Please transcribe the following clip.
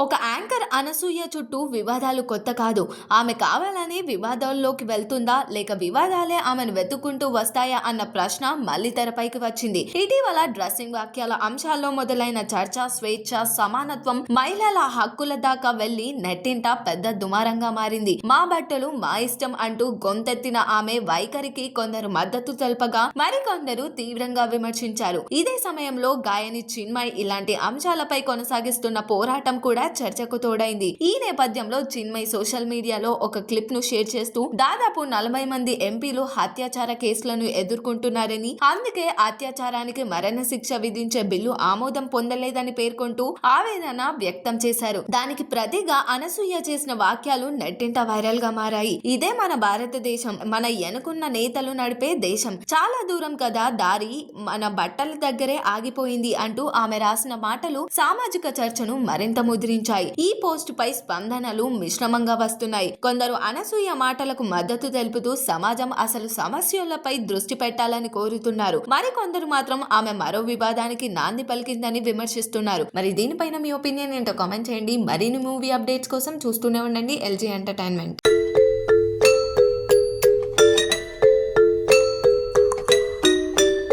ఒక యాంకర్ అనసూయ చుట్టూ వివాదాలు కొత్త కాదు. ఆమె కావాలని వివాదాల్లోకి వెళ్తుందా లేక వివాదాలే ఆమెను వెతుక్కుంటూ వస్తాయా అన్న ప్రశ్న మళ్లీ తెరపైకి వచ్చింది. ఇటీవల డ్రెస్సింగ్ వాక్యాల అంశాల్లో మొదలైన చర్చ స్వేచ్ఛ, సమానత్వం, మహిళల హక్కుల దాకా వెళ్లి నెట్టింట పెద్ద దుమారంగా మారింది. మా బట్టలు మా ఇష్టం అంటూ గొంతెత్తిన ఆమె వైఖరికి కొందరు మద్దతు తెలపగా మరికొందరు తీవ్రంగా విమర్శించారు. ఇదే సమయంలో గాయని చిన్మయి ఇలాంటి అంశాలపై కొనసాగిస్తున్న పోరాటం కూడా చర్చకు తోడైంది. ఈ నేపథ్యంలో చిన్మయి సోషల్ మీడియాలో ఒక క్లిప్ ను షేర్ చేస్తూ దాదాపు 40 మంది ఎంపీలు అత్యాచార కేసులను ఎదుర్కొంటున్నారని, అందుకే అత్యాచారానికి మరణ శిక్ష విధించే బిల్లు ఆమోదం పొందలేదని పేర్కొంటూ ఆవేదన వ్యక్తం చేశారు. దానికి ప్రతిగా అనసూయ చేసిన వాక్యాలు నెట్టింట వైరల్ గా మారాయి. ఇదే మన భారతదేశం, మన ఎనుకున్న నేతలు నడిపే దేశం, చాలా దూరం కదా దారి, మన బట్టల దగ్గరే ఆగిపోయింది అంటూ ఆమె రాసిన మాటలు సామాజిక చర్చను మరింత ముద్రించాయి. ఈ పోస్ట్ పై స్పందనలు మిశ్రమంగా వస్తున్నాయి. కొందరు అనసూయ మాటలకు మద్దతు తెలుపుతూ సమాజం అసలు సమస్యలపై దృష్టి పెట్టాలని కోరుతున్నారు. మరికొందరు మాత్రం ఆమె మరో వివాదానికి నాంది పలికిందని విమర్శిస్తున్నారు. మరి దీనిపైన మీ ఒపీనియన్ ఏంటో కామెంట్ చేయండి. మరిన్ని మూవీ అప్డేట్స్ కోసం చూస్తూనే ఉండండి LG ఎంటర్టైన్మెంట్.